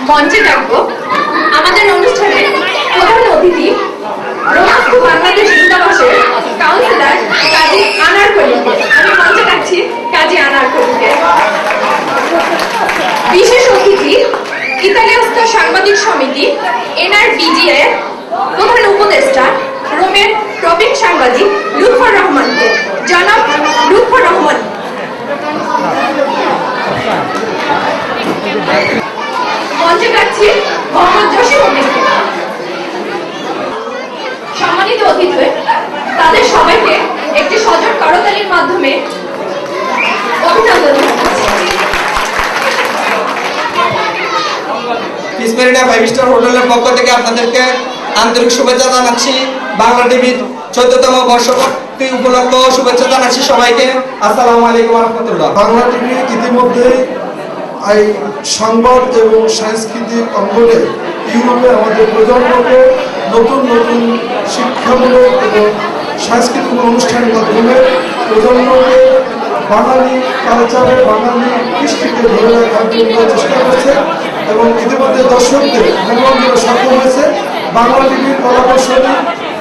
মঞ্চে ডাকবো আমাদের অনুষ্ঠানে প্রধান অতিথি রোমান্স বাংলাদেশ দূতাবাসের কাউন্সিলর কাজী আনারকলিকে। আমি মঞ্চে ডাকছি কাজী আনারকলিকে। বিশেষ অতিথি ইতালিয়স্ত সাংবাদিক সমিতি NRBG এর প্রধান উপদেষ্টা রোমের প্রবীণ সাংবাদিক লুৎফর রহমানকে। জনাব লুৎফর রহমান। মঞ্চে ডাকছি মোহাম্মদ জসিম উদ্দিনকে। সম্মানিত অতিথি তাদের সবাইকে একটি সজোর করতালির মাধ্যমে অভিনন্দন জানাচ্ছি। পিস মেরিনা 5 স্টার হোটেলের পক্ষ থেকে আপনাদেরকে আন্তরিক শুভেচ্ছা জানাচ্ছি। বাংলা টিভির 14তম বর্ষপূর্তি উপলক্ষে শুভেচ্ছা জানাচ্ছি সবাইকে। আসসালামু আলাইকুম ওয়া রাহমাতুল্লাহ। বাংলা টিভি ইতিমধ্যে এই সংবাদ এবং সাংস্কৃতিক অঙ্গনে ইউরোপে আমাদের প্রজন্মকে নতুন নতুন শিক্ষামূলক এবং সাংস্কৃতিক অনুষ্ঠানের মাধ্যমে প্রজন্মকে বাঙালি কালচারে বাঙালি কৃষ্টিকে ধরে রাখার জন্য চেষ্টা করছে এবং ইতিমধ্যে দর্শকদের মনোরঞ্জনে সক্ষম হয়েছে। বাংলা টিভির কলাকৌশলী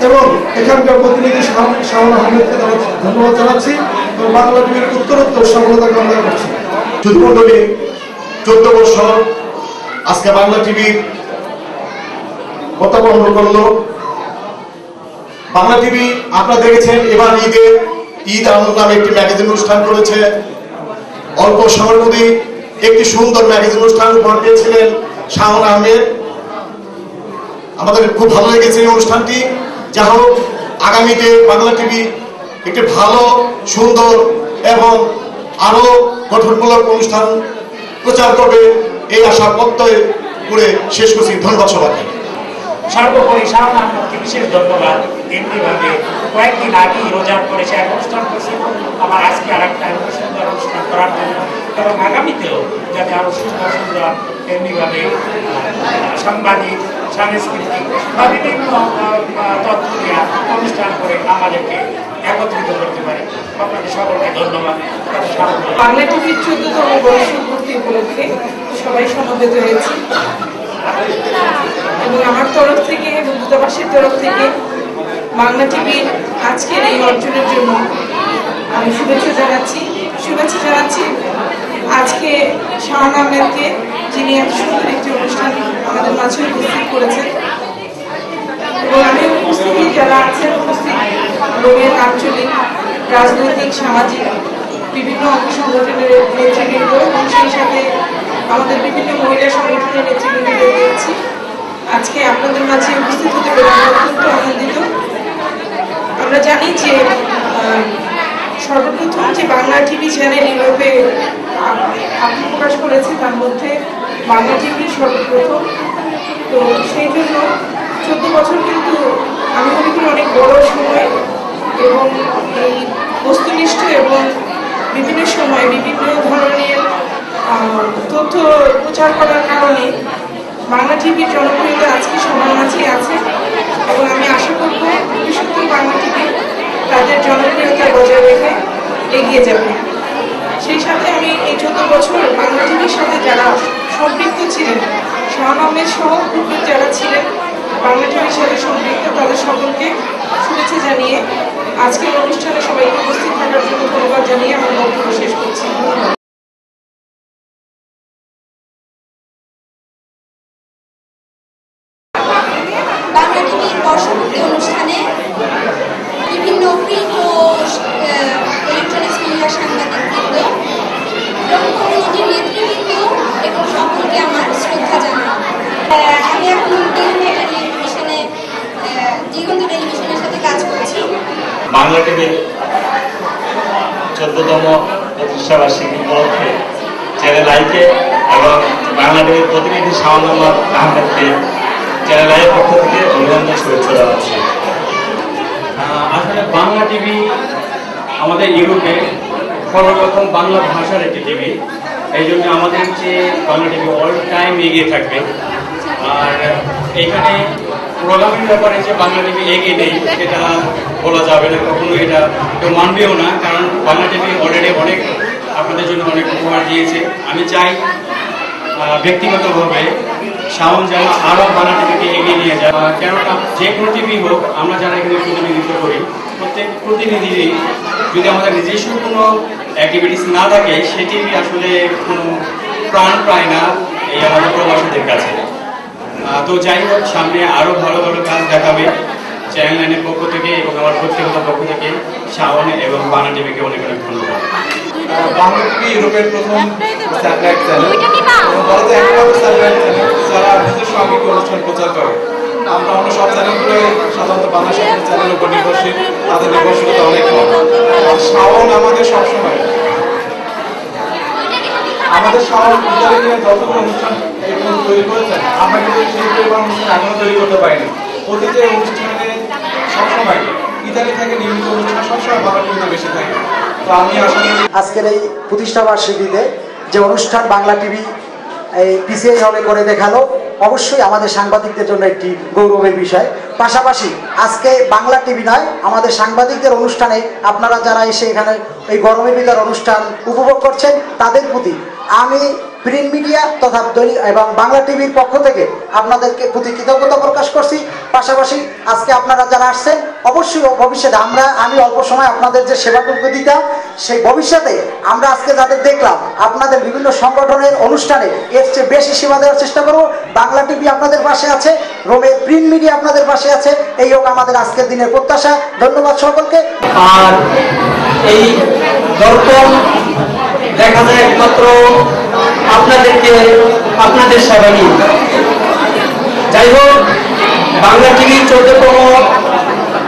এবং এখানকার প্রতিনিধি শাওন আহমেদকে ধন্যবাদ জানাচ্ছি এবং বাংলা টিভির উত্তরোত্তর সফলতা কামনা করছি। সুধীমণ্ডলী 14 বছর আজকে বাংলা টিভির পতাকাবন্ধ করলো। বাংলা টিভি আপনারা দেখেছেন এবার ঈদ আনন্দ নামে একটি ম্যাগাজিন অনুষ্ঠান করেছে। অল্প সময়ের মধ্যে একটি সুন্দর ম্যাগাজিন অনুষ্ঠান উপহার পেয়েছিলেন শাওন আহমেদ। আমাদের খুব ভালো লেগেছে এই অনুষ্ঠানটি। যা হোক আগামীতে বাংলা টিভি একটি ভালো সুন্দর এবং আরো গঠনমূলক অনুষ্ঠান প্রচার করবে এই আশা প্রত্যয় করে শেষ করছি। ধন্যবাদ সবাইকে। সর্বোপরি শাওন আহমেদকে বিশেষ ধন্যবাদ। এমনিভাবে কয়েকদিন আগেই রোজার করেছে এক অনুষ্ঠান করছে, আমার আজকে আর একটা সুন্দর অনুষ্ঠান করার জন্য এবং আগামীতেও যাতে আরো সুন্দর সুন্দর এমনিভাবে সাংবাদিক সাংস্কৃতিক বা বিভিন্ন তথ্য দেওয়া অনুষ্ঠান করে আমাদেরকে একত্রিত করতে পারে। আপনাদের সকলকে ধন্যবাদ। বাংলা টিভির 14তম বর্ষপূর্তি উপলক্ষে সবাই সমবেত হয়েছি এবং আমার তরফ থেকে এবং দূতাবাসের তরফ থেকে বাংলা টিভির আজকের এই অর্জনের জন্য আমি শুভেচ্ছা জানাচ্ছি আজকে শাওন আহমেদকে, যিনি এত সুন্দর একটি অনুষ্ঠান আমাদের মাঝে উপস্থিত করেছেন এবং আমি উপস্থিতি যারা আছেন উপস্থিত রোমের আঞ্চলিক রাজনৈতিক সামাজিক বিভিন্ন অঙ্গ সংগঠনের নেতৃবৃন্দ এবং সেই সাথে আমাদের বিভিন্ন মহিলা সংগঠনের নেতৃবৃন্দদের দেখছি আজকে আপনাদের মাঝে উপস্থিত হতে পেরে আমরা অত্যন্ত আনন্দিত। আমরা জানি যে সর্বপ্রথম যে বাংলা টিভি চ্যানেল ইউরোপে আত্মপ্রকাশ করেছে তার মধ্যে বাংলা টিভি সর্বপ্রথম। তো সেই জন্য 14 বছর কিন্তু আমি মনে করি অনেক বড় সময় এবং এই বস্তুনিষ্ঠ এবং বিভিন্ন সময় বিভিন্ন ধরনের তথ্য প্রচার করার কারণে বাংলা টিভির জনপ্রিয়তা আজকে সবার মাঝে আছে এবং আমি আশা করব ভবিষ্যতে বাংলা টিভি তাদের জনপ্রিয়তা বজায় রেখে এগিয়ে যাবে। সেই সাথে আমি এই 14 বছর বাংলা টিভির সাথে যারা সম্পৃক্ত ছিলেন, শাওন আহমেদ সহ যারা ছিলেন বাংলা টিভির সাথে সম্পৃক্ত, তাদের সকলকে শুভেচ্ছা জানিয়ে আজকের অনুষ্ঠানে সবাইকে উপস্থিত থাকার জন্য ধন্যবাদ জানিয়ে আমার বক্তব্য শেষ করছি। বাংলা টিভির বর্ষপূর্তি অনুষ্ঠানে বিভিন্ন প্রিন্ট ও ইলেকট্রনিক্স মিডিয়ার সাংবাদিকবৃন্দ এবং কমিউনিটির নেতৃবৃন্দ এবং সকলকে আমার শ্রদ্ধা জানাই। আমি এখন দিগন্ত টেলিভিশনের সাথে কাজ করছি। বাংলা টিভির 14তম প্রতিষ্ঠাবার্ষিকী উপলক্ষে চ্যানেল আইকে এবং বাংলা টিভির প্রতিনিধি শাওন আহমেদকে চ্যানেল আইয়ের পক্ষ থেকে অভিনন্দন শুভেচ্ছা জানাচ্ছি। আসলে বাংলা টিভি আমাদের ইউরোপে সর্বপ্রথম বাংলা ভাষার একটি টিভি, এই জন্য আমাদের যে বাংলা টিভি অল টাইম এগিয়ে থাকবে। আর এখানে প্রোগ্রামের ব্যাপারে যে বাংলা টিভি এগিয়ে নেই সেটা বলা যাবে না, কখনো এটা কেউ মানবেও না, কারণ বাংলা টিভি অলরেডি অনেক আপনাদের জন্য অনেক উপহার দিয়েছে। আমি চাই ব্যক্তিগতভাবে শাওন যেন আরও বাংলা টিভিকে এগিয়ে নিয়ে যায়। কেননা যে কোনো টিভি হোক, আমরা যারা এখানে প্রতিনিধিত্ব করি, প্রত্যেক প্রতিনিধিরই যদি আমাদের নিজস্ব কোনো অ্যাক্টিভিটিস না থাকে, সে টিভি আসলে কোনো প্রাণ পায় না এই আমাদের প্রবাসীদের কাছে। তো যাই হোক, সামনে আরও ভালো ভালো কাজ দেখাবে চ্যানেল লাইনের পক্ষ থেকে এবং আমার ব্যক্তিগত পক্ষ থেকে শাওন এবং বাংলা টিভিকে অনেক অনেক ধন্যবাদ। বাংলা টিভি ইউরোপের প্রথম স্যাটেলাইট চ্যানেল এবং ভারতের একমাত্র স্যাটেলাইট চ্যানেল যারা নিজস্ব আঙ্গিক অনুষ্ঠান প্রচার করে। আমরা অন্য সব চ্যানেলগুলো সাধারণত বাংলা সাহিত্য চ্যানেলের উপর নির্ভরশীল, তাদের নির্ভরশীলতা অনেক কম। শাওন আমাদের সবসময় শাওন বিদ্যালয় নিয়ে যতগুলো অনুষ্ঠান তৈরি করেছেন, আমরা কিন্তু সেই পরিমাণ অনুষ্ঠান এখনো তৈরি করতে পারিনি। প্রতিটি অনুষ্ঠানে সবসময় ইতালি থেকে নিয়মিত অনুষ্ঠান সবসময় বাংলা টিভিতে বেশি থাকে। তো আমি আসলে আজকের এই প্রতিষ্ঠা বার্ষিকীতে যে অনুষ্ঠান বাংলা টিভি এই পিসিআই হলে করে দেখালো, অবশ্যই আমাদের সাংবাদিকদের জন্য একটি গৌরবের বিষয়। পাশাপাশি আজকে বাংলা টিভি নয়, আমাদের সাংবাদিকদের অনুষ্ঠানে আপনারা যারা এসে এখানে এই গরমের ভিতর অনুষ্ঠান উপভোগ করছেন, তাদের প্রতি আমি প্রিন্ট মিডিয়া তথা দৈনিক এবং বাংলা টিভির পক্ষ থেকে আপনাদেরকে প্রতি কৃতজ্ঞতা প্রকাশ করছি। পাশাপাশি আজকে আপনারা যারা আসছেন, অবশ্যই ভবিষ্যতে আমি অল্প সময় আপনাদের যে সেবাটুকু দিতাম, সেই ভবিষ্যতে আমরা আজকে যাদের দেখলাম আপনাদের বিভিন্ন সংগঠনের অনুষ্ঠানে এর চেয়ে বেশি সেবা দেওয়ার চেষ্টা করব। বাংলা টিভি আপনাদের পাশে আছে, রোমের প্রিন্ট মিডিয়া আপনাদের পাশে আছে, এই হোক আমাদের আজকের দিনের প্রত্যাশা। ধন্যবাদ সকলকে। আর এই দর্পণ দেখা যায় একমাত্র আপনাদেরকে, আপনাদের সেবা নিয়ে। যাই হোক, বাংলা টিভি 14তম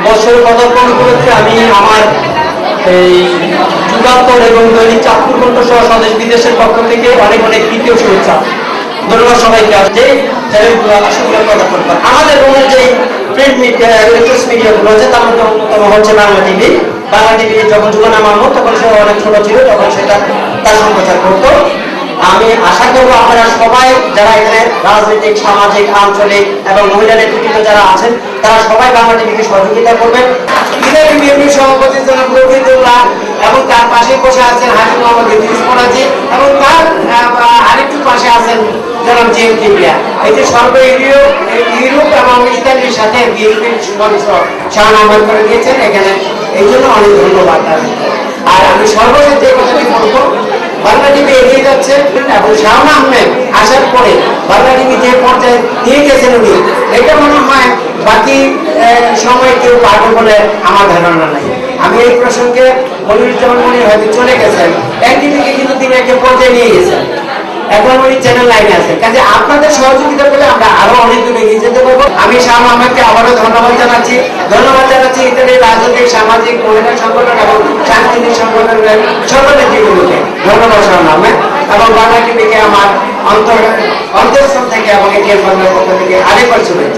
বছর পদার্পণ উপলক্ষে আমি আমার এই যুগান্তর এবং দৈনিক চাঁদপুর কণ্ঠ সহ স্বদেশ বিদেশের পক্ষ থেকে অনেক অনেক তৃতীয় শুভেচ্ছা। ধন্যবাদ সবাইকে। যে চ্যানেলগুলো পদার্পণ করে আমাদের রোমের যে প্রিন্ট মিডিয়া, ইলেকট্রনিক্স মিডিয়াগুলো আছে, তার মধ্যে অন্যতম হচ্ছে বাংলা টিভি। বাংলা টিভি যখন যুগানা মামু, তখন সে অনেক ছোট ছিল, তখন সেটা তার সম্প্রচার করতো। আমি আশা করবো আপনারা সবাই যারা এখানে রাজনৈতিক, সামাজিক, আঞ্চলিক এবং মহিলা নেতৃত্ব যারা আছেন, তারা সবাই বাংলা টিভিকে সহযোগিতা করবেন। ইতালি বিএনপি সভাপতি জনাব রফিকুল্লাহ এবং তার পাশে বসে আছেন হাজি মোহাম্মদ ইদ্রিস মোরাজি এবং তার আরেকটু পাশে আছেন জনাব জিএম কিবরিয়া। এই যে সর্ব ইউরোপ এবং ইতালির সাথে বিএনপির সুপারিশ শাওন আহমেদ করে দিয়েছেন এখানে, এই জন্য অনেক ধন্যবাদ। আর আমি সর্বশেষ যে কথাটি বলবো, বাংলা টিভি এগিয়ে যাচ্ছে এবং শাওন আহমেদ আসার পরে বাংলা টিভি যে পর্যায়ে নিয়ে গেছেন উনি, এটা মনে হয় বাকি সময় কেউ পারবে বলে আমার ধারণা নাই। আমি এই প্রসঙ্গে মনিরুজ্জামান মনির হয়তো চলে গেছেন, এনটিভিকে কিন্তু তিনি একটা পর্যায়ে নিয়ে গেছেন, এখন উনি চ্যানেল লাইনে আছেন। কাজে আপনাদের সহযোগিতা করলে আমরা আরো অনেক দূরে এগিয়ে যেতে পারবো। আমি শাওন আহমেদকে আবারও ধন্যবাদ জানাচ্ছি ইত্যাদির রাজনৈতিক, সামাজিক, মহিলা সংগঠন এবং সাংস্কৃতিক সংগঠনের সকল নেতৃবৃন্দকে ধন্যবাদ শাওন আহমেদ এবং বাংলা টিভিকে আমার অন্তঃস্থল থেকে এবং এটিএম বাংলার পক্ষ থেকে আরেকবার শুভেচ্ছা।